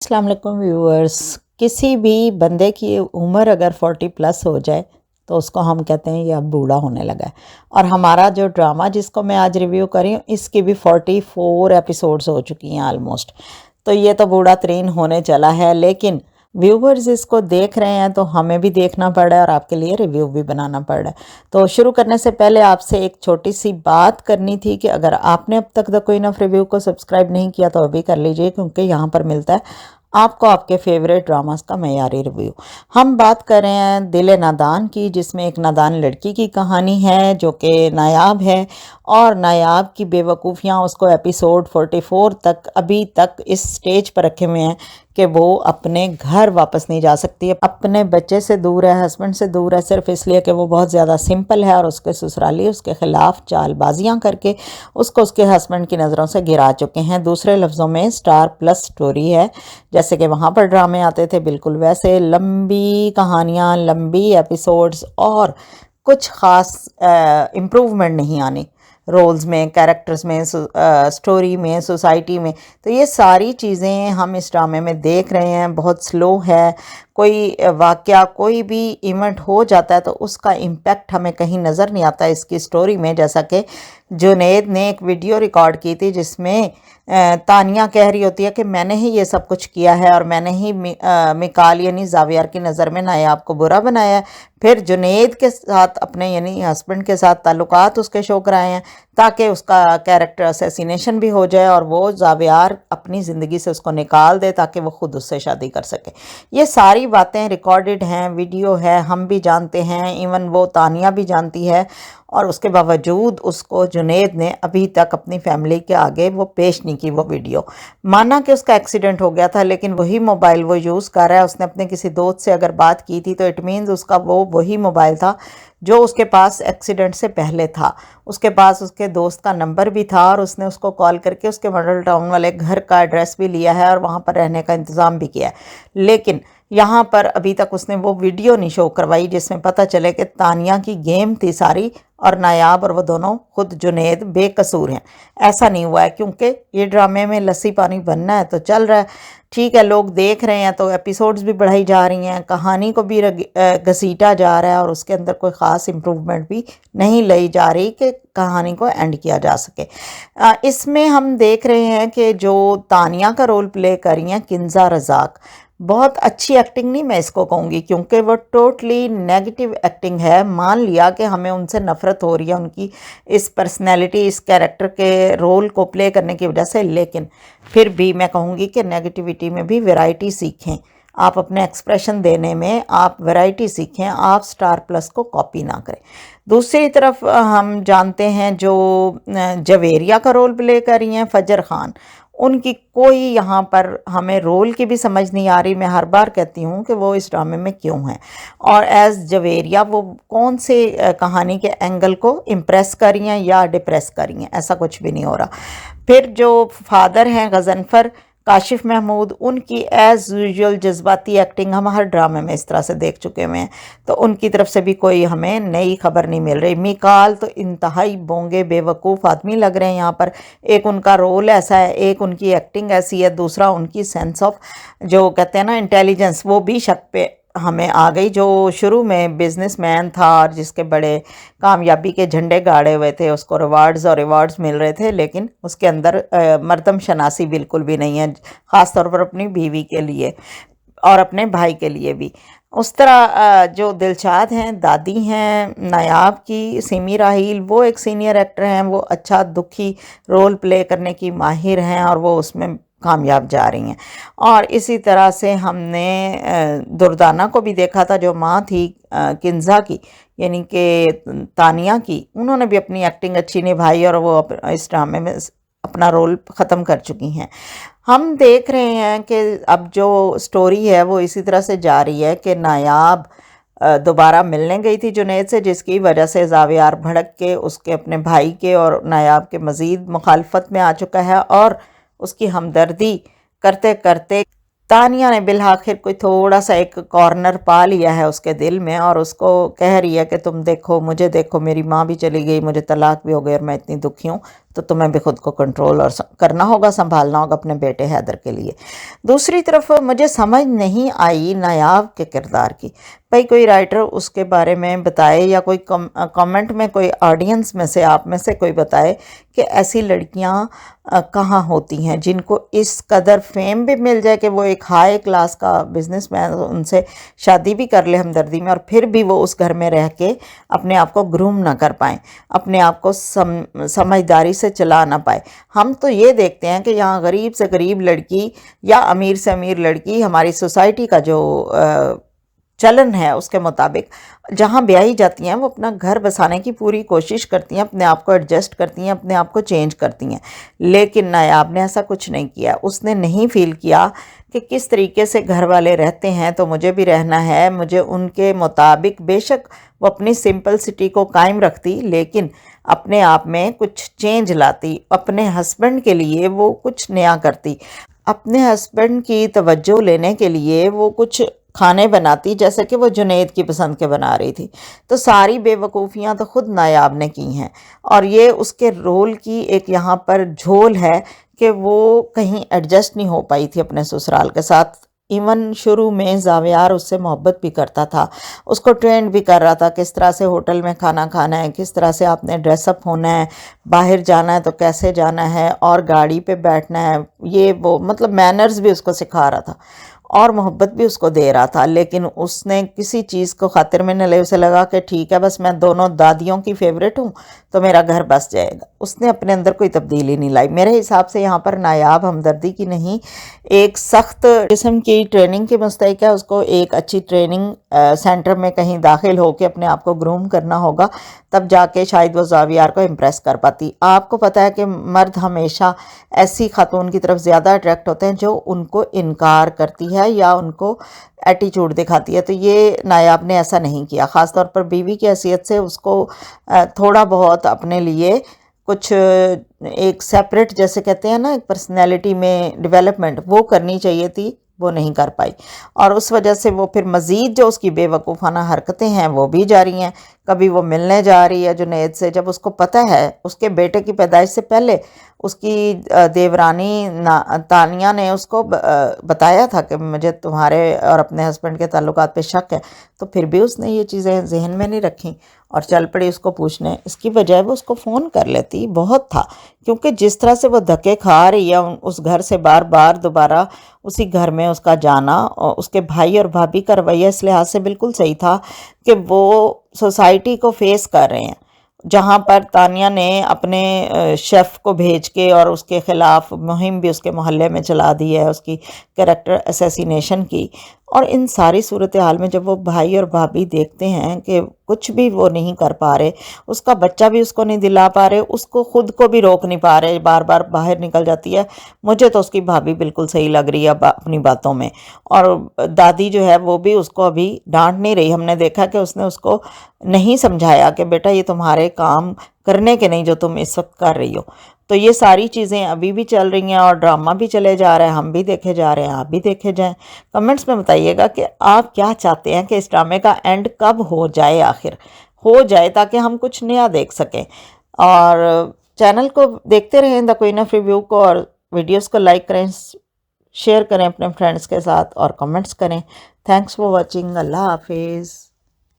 अस्सलाम वालेकुम व्यूअर्स। किसी भी बंदे की उम्र अगर 40 प्लस हो जाए तो उसको हम कहते हैं ये अब बूढ़ा होने लगा है। और हमारा जो ड्रामा जिसको मैं आज रिव्यू कर रही हूँ इसकी भी 44 एपिसोड्स हो चुकी हैं ऑलमोस्ट। तो ये तो बूढ़ा तरीन होने चला है, लेकिन व्यूवर्स इसको देख रहे हैं तो हमें भी देखना पड़ रहा है और आपके लिए रिव्यू भी बनाना पड़ रहा है। तो शुरू करने से पहले आपसे एक छोटी सी बात करनी थी कि अगर आपने अब तक द क्वीन ऑफ रिव्यू को सब्सक्राइब नहीं किया तो अभी कर लीजिए, क्योंकि यहाँ पर मिलता है आपको आपके फेवरेट ड्रामास का मयारी रिव्यू। हम बात कर रहे हैं दिल नादान की, जिसमें एक नादान लड़की की कहानी है जो कि नायाब है और नायाब की बेवकूफ़ियाँ उसको एपिसोड 44 तक अभी तक इस स्टेज पर रखे हुए हैं कि वो अपने घर वापस नहीं जा सकती, अपने बच्चे से दूर है, हस्बैंड से दूर है, सिर्फ इसलिए कि वो बहुत ज़्यादा सिंपल है और उसके ससुराली उसके ख़िलाफ़ चालबाजियाँ करके उसको उसके हस्बैंड की नज़रों से गिरा चुके हैं। दूसरे लफ्ज़ों में स्टार प्लस स्टोरी है, जैसे कि वहाँ पर ड्रामे आते थे बिल्कुल वैसे लंबी कहानियाँ, लंबी एपिसोड्स और कुछ ख़ास इम्प्रूवमेंट नहीं आनी रोल्स में, कैरेक्टर्स में, स्टोरी में, सोसाइटी में। तो ये सारी चीज़ें हम इस ड्रामे में देख रहे हैं। बहुत स्लो है, कोई वाक़या कोई भी इवेंट हो जाता है तो उसका इम्पैक्ट हमें कहीं नज़र नहीं आता इसकी स्टोरी में। जैसा कि जुनैद ने एक वीडियो रिकॉर्ड की थी जिसमें तानिया कह रही होती है कि मैंने ही ये सब कुछ किया है और मैंने ही मिकाल यानी जावियर की नज़र में नायाब को बुरा बनाया है। फिर जुनैद के साथ अपने यानी हस्बैंड के साथ ताल्लुकात उसके शो कराए हैं ताकि उसका कैरेक्टर असैसिनेशन भी हो जाए और वो जावियर अपनी ज़िंदगी से उसको निकाल दे ताकि वो ख़ुद उससे शादी कर सके। ये सारी बातें रिकॉर्डेड हैं, वीडियो है, हम भी जानते हैं, इवन वो तानिया भी जानती है। और उसके बावजूद उसको जुनैद ने अभी तक अपनी फैमिली के आगे वो पेश नहीं की वो वीडियो। माना कि उसका एक्सीडेंट हो गया था, लेकिन वही मोबाइल वो यूज़ कर रहा है। उसने अपने किसी दोस्त से अगर बात की थी तो इट मीन्स उसका वो वही मोबाइल था जो उसके पास एक्सीडेंट से पहले था। उसके पास उसके दोस्त का नंबर भी था और उसने उसको कॉल करके उसके मॉडल टाउन वाले घर का एड्रेस भी लिया है और वहाँ पर रहने का इंतज़ाम भी किया है। लेकिन यहाँ पर अभी तक उसने वो वीडियो नहीं शो करवाई जिसमें पता चले कि तानिया की गेम थी सारी और नायाब और वो दोनों खुद जुनैद बेकसूर हैं। ऐसा नहीं हुआ है, क्योंकि ये ड्रामे में लस्सी पानी बनना है तो चल रहा है, ठीक है, लोग देख रहे हैं तो एपिसोड्स भी बढ़ाई जा रही हैं, कहानी को भी घसीटा जा रहा है और उसके अंदर कोई ख़ास इम्प्रूवमेंट भी नहीं लाई जा रही कि कहानी को एंड किया जा सके। इसमें हम देख रहे हैं कि जो तानिया का रोल प्ले कर रही हैं किंजा रज़ाक, बहुत अच्छी एक्टिंग नहीं मैं इसको कहूँगी, क्योंकि वो टोटली नेगेटिव एक्टिंग है। मान लिया कि हमें उनसे नफ़रत हो रही है उनकी इस पर्सनैलिटी, इस कैरेक्टर के रोल को प्ले करने की वजह से, लेकिन फिर भी मैं कहूँगी कि नेगेटिविटी में भी वैरायटी सीखें। आप अपने एक्सप्रेशन देने में आप वैरायटी सीखें, आप स्टार प्लस को कॉपी ना करें। दूसरी तरफ हम जानते हैं जो जवेरिया का रोल प्ले कर रही हैं फजर खान, उनकी कोई यहाँ पर हमें रोल की भी समझ नहीं आ रही। मैं हर बार कहती हूँ कि वो इस ड्रामे में क्यों हैं और एज जवेरिया वो कौन से कहानी के एंगल को इम्प्रेस कर रही हैं या डिप्रेस कर रही हैं, ऐसा कुछ भी नहीं हो रहा। फिर जो फादर हैं गजनफर काशिफ महमूद, उनकी एज़ यूजुअल जज्बाती एक्टिंग हम हर ड्रामे में इस तरह से देख चुके हुए हैं, तो उनकी तरफ से भी कोई हमें नई खबर नहीं मिल रही। मिकाल तो इंतहाई बोंगे बेवकूफ़ आदमी लग रहे हैं यहाँ पर। एक उनका रोल ऐसा है, एक उनकी एक्टिंग ऐसी है, दूसरा उनकी सेंस ऑफ जो कहते हैं ना इंटेलिजेंस, वो भी शक पे हमें आ गई। जो शुरू में बिजनेसमैन था और जिसके बड़े कामयाबी के झंडे गाड़े हुए थे, उसको रिवार्ड्स मिल रहे थे, लेकिन उसके अंदर मर्दम शनासी बिल्कुल भी नहीं है, ख़ास तौर पर अपनी बीवी के लिए और अपने भाई के लिए भी। उस तरह जो दिलशाद हैं, दादी हैं नायाब की, सिमी राहील, वो एक सीनियर एक्टर हैं, वो अच्छा दुखी रोल प्ले करने की माहिर हैं और वो उसमें कामयाब जा रही हैं। और इसी तरह से हमने दुर्दाना को भी देखा था, जो माँ थी किंजा की यानी कि तानिया की, उन्होंने भी अपनी एक्टिंग अच्छी निभाई और वो इस ड्रामे में अपना रोल ख़त्म कर चुकी हैं। हम देख रहे हैं कि अब जो स्टोरी है वो इसी तरह से जा रही है कि नायाब दोबारा मिलने गई थी जुनैद से, जिसकी वजह से जावियार भड़क के उसके अपने भाई के और नायाब के मज़ीद मुखालफत में आ चुका है और उसकी हमदर्दी करते करते तानिया ने बिलआखिर कोई थोड़ा सा एक कॉर्नर पा लिया है उसके दिल में और उसको कह रही है कि तुम देखो, मुझे देखो, मेरी माँ भी चली गई, मुझे तलाक भी हो गई और मैं इतनी दुखी हूँ, تو تمہیں بھی خود کو کنٹرول اور کرنا ہوگا، سنبھالنا ہوگا اپنے بیٹے حیدر کے لیے۔ دوسری طرف مجھے سمجھ نہیں آئی نایاب کے کردار کی۔ بھائی کوئی رائٹر اس کے بارے میں بتائے، یا کوئی کامنٹ میں کوئی آڈینس میں سے آپ میں سے کوئی بتائے کہ ایسی لڑکیاں کہاں ہوتی ہیں جن کو اس قدر فیم بھی مل جائے کہ وہ ایک ہائی کلاس کا بزنس مین ان سے شادی بھی کر لے ہمدردی میں، اور پھر بھی وہ اس گھر میں رہ کے اپنے آپ کو گروم نہ کر پائیں، اپنے آپ کو سمجھداری سے چلا نہ پائے۔ ہم تو یہ دیکھتے ہیں کہ یہاں غریب سے غریب لڑکی یا امیر سے امیر لڑکی، ہماری سوسائٹی کا جو چلن ہے اس کے مطابق جہاں بیائی جاتی ہیں وہ اپنا گھر بسانے کی پوری کوشش کرتی ہیں، اپنے آپ کو ایڈجسٹ کرتی ہیں، اپنے آپ کو چینج کرتی ہیں۔ لیکن نایاب نے ایسا کچھ نہیں کیا۔ اس نے نہیں فیل کیا کہ کس طریقے سے گھر والے رہتے ہیں تو مجھے بھی رہنا ہے، مجھے ان کے مطابق، بے شک وہ اپنی سمپل سٹی کو قائم رکھتی لیکن اپنے آپ میں کچھ چینج لاتی، اپنے ہسبینڈ کے لیے وہ کچھ نیا کرتی، اپنے ہسبینڈ کی توجہ لینے کے لیے وہ کچھ کھانے بناتی جیسے کہ وہ جنید کی پسند کے بنا رہی تھی۔ تو ساری بے وقوفیاں تو خود نایاب نے کی ہیں، اور یہ اس کے رول کی ایک یہاں پر جھول ہے کہ وہ کہیں ایڈجسٹ نہیں ہو پائی تھی اپنے سسرال کے ساتھ۔ ایون شروع میں زاویار اس سے محبت بھی کرتا تھا، اس کو ٹرینڈ بھی کر رہا تھا کس طرح سے ہوٹل میں کھانا کھانا ہے، کس طرح سے آپ نے ڈریس اپ ہونا ہے، باہر جانا ہے تو کیسے جانا ہے، اور گاڑی پہ بیٹھنا ہے، یہ وہ مطلب مینرز بھی اس کو سکھا رہا تھا اور محبت بھی اس کو دے رہا تھا۔ لیکن اس نے کسی چیز کو خاطر میں نہ لے، اسے لگا کہ ٹھیک ہے بس میں دونوں دادیوں کی فیوریٹ ہوں تو میرا گھر بس جائے گا۔ اس نے اپنے اندر کوئی تبدیلی نہیں لائی۔ میرے حساب سے یہاں پر نایاب ہمدردی کی نہیں، ایک سخت قسم کی ٹریننگ کی مستحق ہے۔ اس کو ایک اچھی ٹریننگ سینٹر میں کہیں داخل ہو کے اپنے آپ کو گروم کرنا ہوگا، تب جا کے شاید وہ زاویار کو امپریس کر پاتی۔ آپ کو پتہ ہے کہ مرد ہمیشہ ایسی خاتون کی طرف زیادہ اٹریکٹ ہوتے ہیں جو ان کو انکار کرتی ہے یا ان کو ایٹیچیوڈ دکھاتی ہے، تو یہ نایاب نے ایسا نہیں کیا۔ خاص طور پر بیوی کی حیثیت سے اس کو تھوڑا بہت اپنے لیے کچھ ایک سیپریٹ جیسے کہتے ہیں نا ایک پرسنالٹی میں ڈیولپمنٹ، وہ کرنی چاہیے تھی، وہ نہیں کر پائی، اور اس وجہ سے وہ پھر مزید جو اس کی بے وقوفانہ حرکتیں ہیں وہ بھی جاری ہیں۔ کبھی وہ ملنے جا رہی ہے جنید سے، جب اس کو پتہ ہے اس کے بیٹے کی پیدائش سے پہلے اس کی دیورانی تانیہ نے اس کو بتایا تھا کہ مجھے تمہارے اور اپنے ہسبینڈ کے تعلقات پہ شک ہے، تو پھر بھی اس نے یہ چیزیں ذہن میں نہیں رکھیں اور چل پڑی اس کو پوچھنے۔ اس کی بجائے وہ اس کو فون کر لیتی، بہت تھا، کیونکہ جس طرح سے وہ دھکے کھا رہی ہے اس گھر سے بار بار دوبارہ اسی گھر میں اس کا جانا، اور اس کے بھائی اور بھابھی کا رویہ اس لحاظ سے بالکل صحیح تھا کہ وہ سوسائٹی کو فیس کر رہے ہیں، جہاں پر تانیہ نے اپنے شیف کو بھیج کے اور اس کے خلاف مہم بھی اس کے محلے میں چلا دی ہے، اس کی کریکٹر اسیسینیشن کی۔ اور ان ساری صورتحال میں جب وہ بھائی اور بھابھی دیکھتے ہیں کہ کچھ بھی وہ نہیں کر پا رہے، اس کا بچہ بھی اس کو نہیں دلا پا رہے، اس کو خود کو بھی روک نہیں پا رہے، بار بار باہر نکل جاتی ہے۔ مجھے تو اس کی بھابھی بالکل صحیح لگ رہی ہے اپنی باتوں میں، اور دادی جو ہے وہ بھی اس کو ابھی ڈانٹ نہیں رہی۔ ہم نے دیکھا کہ اس نے اس کو نہیں سمجھایا کہ بیٹا یہ تمہارے کام کرنے کے نہیں جو تم اس وقت کر رہی ہو۔ تو یہ ساری چیزیں ابھی بھی چل رہی ہیں اور ڈرامہ بھی چلے جا رہے ہیں، ہم بھی دیکھے جا رہے ہیں، آپ بھی دیکھے جائیں۔ کمنٹس میں بتائیے گا کہ آپ کیا چاہتے ہیں کہ اس ڈرامے کا اینڈ کب ہو جائے، آخر ہو جائے تاکہ ہم کچھ نیا دیکھ سکیں۔ اور چینل کو دیکھتے رہیں دا کوئین آف ریویو کو، اور ویڈیوز کو لائک کریں، شیئر کریں اپنے فرینڈس کے ساتھ، اور کمنٹس کریں۔ Thanks for watching. اللہ حافظ۔